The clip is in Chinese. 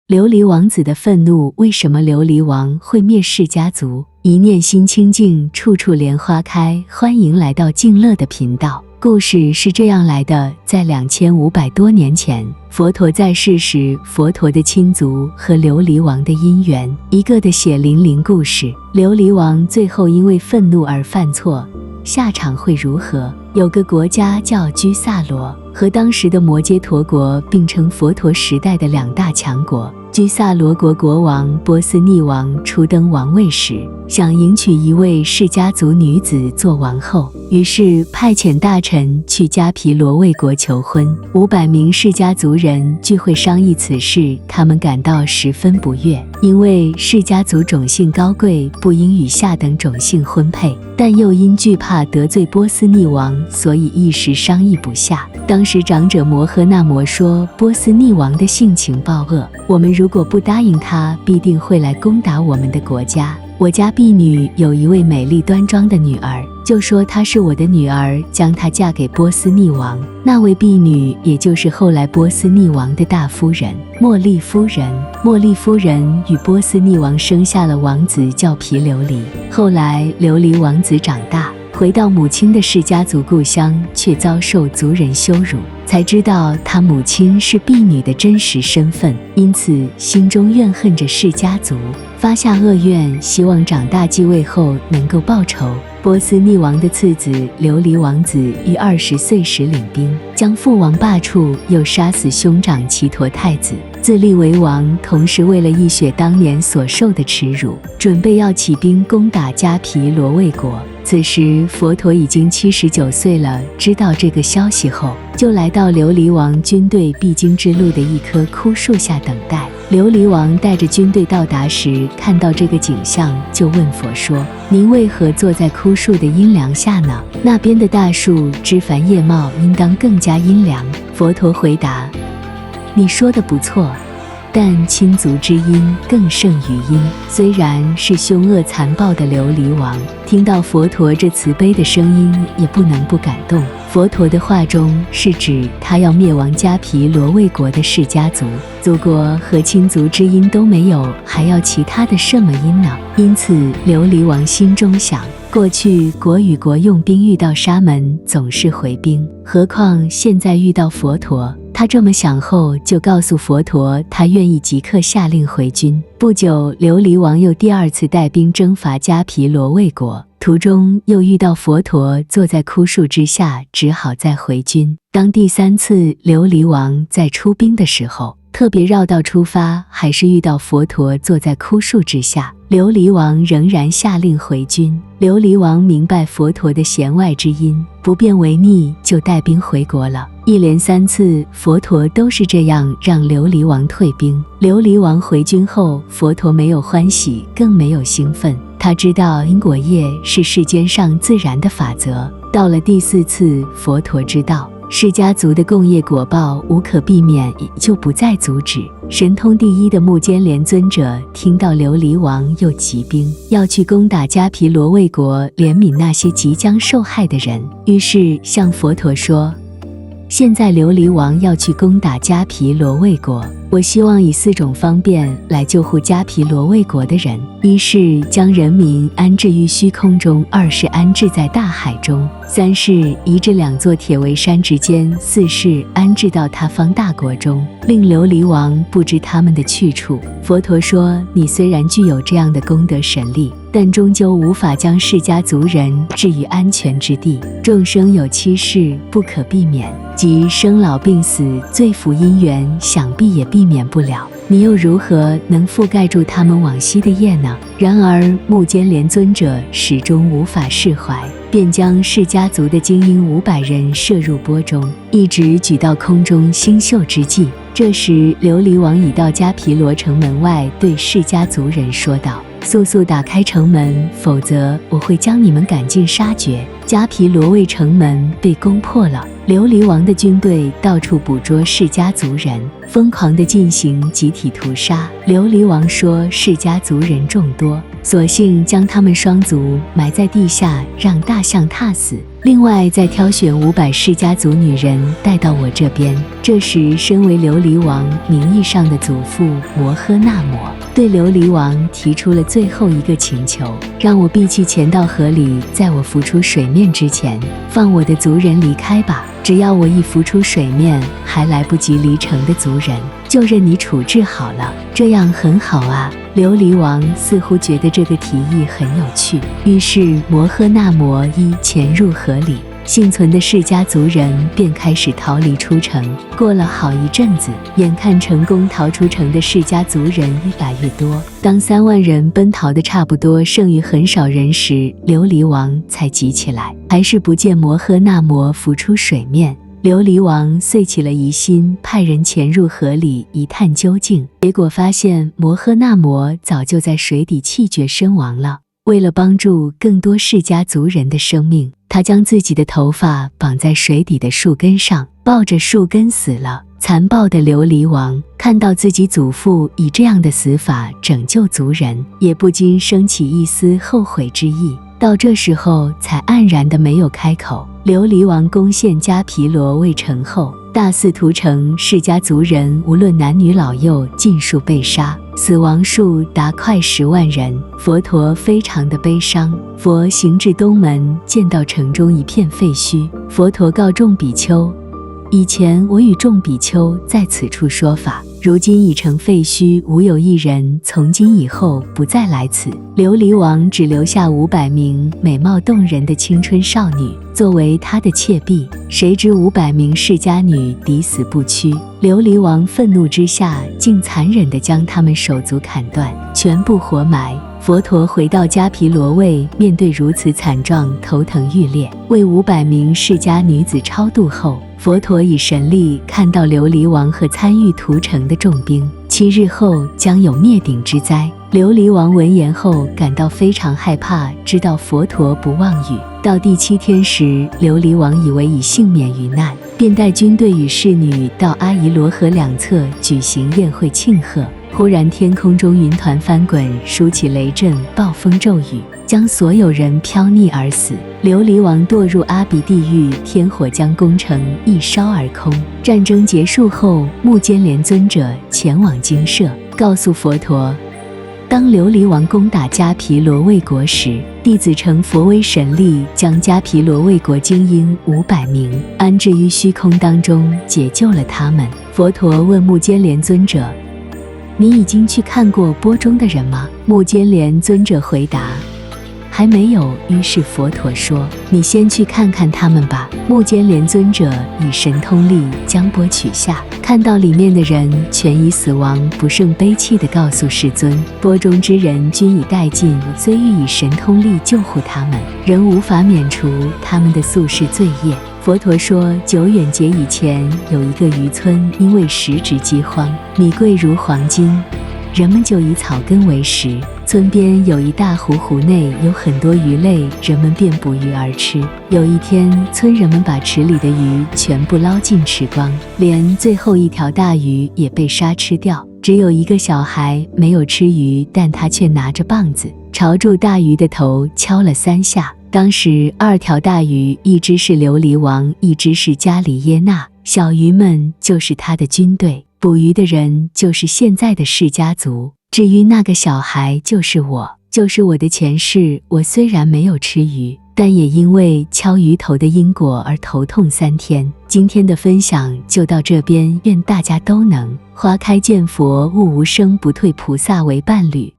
琉璃王子的愤怒，为什么琉璃王会灭世家族？一念心清净，处处莲花开。欢迎来到静乐的频道。故事是这样来的，在2500多年前，佛陀在世时，佛陀的亲族和琉璃王的姻缘，一个的血淋淋故事。琉璃王最后因为愤怒而犯错，下场会如何？有个国家叫居萨罗，和当时的摩揭陀国并称佛陀时代的两大强国。居萨罗国国王波斯匿王初登王位时，想迎娶一位释迦族女子做王后，于是派遣大臣去迦毗罗卫国求婚。500名释迦族人聚会商议此事，他们感到十分不悦，因为释迦族种姓高贵，不应与下等种姓婚配，但又因惧怕得罪波斯匿王，所以一时商议不下。当时长者摩诃那摩说，波斯匿王的性情暴恶，我们如果不答应他，必定会来攻打我们的国家。我家婢女有一位美丽端庄的女儿，就说她是我的女儿，将她嫁给波斯匿王。那位婢女也就是后来波斯匿王的大夫人茉莉夫人。茉莉夫人与波斯匿王生下了王子叫毗琉璃。后来琉璃王子长大，回到母亲的释迦族故乡，却遭受族人羞辱，才知道他母亲是婢女的真实身份，因此心中怨恨着释迦族，发下恶愿，希望长大继位后能够报仇。波斯匿王的次子琉璃王子于20岁时领兵，将父王罢黜，又杀死兄长祇陀太子，自立为王，同时为了忆雪当年所受的耻辱，准备要起兵攻打迦毗罗卫国。此时佛陀已经79岁了，知道这个消息后，就来到琉璃王军队必经之路的一棵枯树下等待。琉璃王带着军队到达时，看到这个景象，就问佛说，您为何坐在枯树的阴凉下呢？那边的大树枝繁叶茂，应当更加阴凉。佛陀回答，你说的不错，但亲族之音更胜于音。虽然是凶恶残暴的琉璃王，听到佛陀这慈悲的声音，也不能不感动。佛陀的话中是指他要灭亡迦毗罗卫国的释迦族，祖国和亲族之音都没有，还要其他的什么音呢？因此琉璃王心中想，过去国与国用兵遇到沙门总是回兵，何况现在遇到佛陀。他这么想后，就告诉佛陀，他愿意即刻下令回军。不久，琉璃王又第二次带兵征伐迦毗罗卫国，途中又遇到佛陀坐在枯树之下，只好再回军。当第3次琉璃王在出兵的时候，特别绕道出发，还是遇到佛陀坐在枯树之下，琉璃王仍然下令回军。琉璃王明白佛陀的弦外之音，不变为逆，就带兵回国了。一连3次，佛陀都是这样让琉璃王退兵。琉璃王回军后，佛陀没有欢喜，更没有兴奋。他知道因果业是世间上自然的法则。到了第4次，佛陀知道释迦族的共业果报无可避免，也就不再阻止。神通第一的目犍连尊者听到琉璃王又起兵要去攻打迦毗罗卫国，怜悯那些即将受害的人，于是向佛陀说，现在琉璃王要去攻打迦毗罗卫国，我希望以4种方便来救护迦毗罗卫国的人：一是将人民安置于虚空中；2是安置在大海中；3是移至2座铁围山之间；4是安置到他方大国中，令琉璃王不知他们的去处。佛陀说，你虽然具有这样的功德神力，但终究无法将释迦族人置于安全之地。众生有7事不可避免，即生老病死、罪福因缘，想必也避免不了，你又如何能覆盖住他们往昔的业呢？然而目犍连尊者始终无法释怀，便将释迦族的精英500人射入钵中，一直举到空中星宿之际。这时琉璃王已到迦毗罗城门外，对释迦族人说道，速速打开城门，否则我会将你们赶尽杀绝。迦毗罗卫城门被攻破了，琉璃王的军队到处捕捉释迦族人，疯狂地进行集体屠杀。琉璃王说，释迦族人众多，索性将他们双足埋在地下，让大象踏死。另外再挑选500释迦族女人带到我这边，这时，身为琉璃王名义上的祖父摩诃那摩对琉璃王提出了最后一个请求，让我闭气潜到河里，在我浮出水面之前，放我的族人离开吧。只要我一浮出水面，还来不及离城的族人，就任你处置好了。这样很好啊。琉璃王似乎觉得这个提议很有趣，于是摩诃那摩一潜入河里，幸存的释迦族人便开始逃离出城。过了好一阵子，眼看成功逃出城的释迦族人越来越多，当3万人奔逃的差不多剩余很少人时，琉璃王才急起来，还是不见摩诃那摩浮出水面。琉璃王遂起了疑心，派人潜入河里一探究竟，结果发现摩诃那摩早就在水底气绝身亡了。为了帮助更多释迦族人的生命，他将自己的头发绑在水底的树根上，抱着树根死了。残暴的琉璃王看到自己祖父以这样的死法拯救族人，也不禁升起一丝后悔之意。到这时候才黯然的没有开口。琉璃王攻陷迦毗罗卫城后，大肆屠城，释迦族人无论男女老幼尽数被杀，死亡数达快10万人。佛陀非常的悲伤，佛行至东门，见到城中一片废墟，佛陀告众比丘，以前我与众比丘在此处说法，如今已成废墟，无有一人，从今以后不再来此。琉璃王只留下500名美貌动人的青春少女作为他的妾婢，谁知500名释迦女抵死不屈。琉璃王愤怒之下，竟残忍地将他们手足砍断，全部活埋。佛陀回到迦毗罗卫，面对如此惨状，头疼欲裂，为500名释迦女子超度后，佛陀以神力看到琉璃王和参与屠城的重兵，7日后将有灭顶之灾。琉璃王闻言后感到非常害怕，知道佛陀不妄语。到第7天时，琉璃王以为已幸免于难，便带军队与侍女到阿仪罗河两侧举行宴会庆贺。忽然天空中云团翻滚，竖起雷阵，暴风骤雨，将所有人飘溺而死。琉璃王堕入阿鼻地狱，天火将宫城一烧而空。战争结束后，目犍连尊者前往精舍，告诉佛陀，当琉璃王攻打迦毗罗卫国时，弟子乘佛威神力，将迦毗罗卫国精英500名安置于虚空当中，解救了他们。佛陀问目犍连尊者，你已经去看过钵中的人吗？目犍连尊者回答，还没有。于是佛陀说，你先去看看他们吧。目犍连尊者以神通力将钵取下，看到里面的人全已死亡，不胜悲泣地告诉世尊，钵中之人均已殆尽，虽欲以神通力救护他们，仍无法免除他们的宿世罪业。佛陀说，久远劫以前，有一个渔村，因为时值饥荒，米贵如黄金，人们就以草根为食。村边有一大湖，湖内有很多鱼类，人们便捕鱼而吃。有一天，村人们把池里的鱼全部捞尽吃光，连最后一条大鱼也被杀吃掉。只有一个小孩没有吃鱼，但他却拿着棒子朝住大鱼的头敲了3下。当时2条大鱼，一只是琉璃王，一只是迦里耶那，小鱼们就是他的军队，捕鱼的人就是现在的释迦族。至于那个小孩，就是我，就是我的前世。我虽然没有吃鱼，但也因为敲鱼头的因果而头痛3天。今天的分享就到这边，愿大家都能花开见佛，悟无生不退菩萨为伴侣。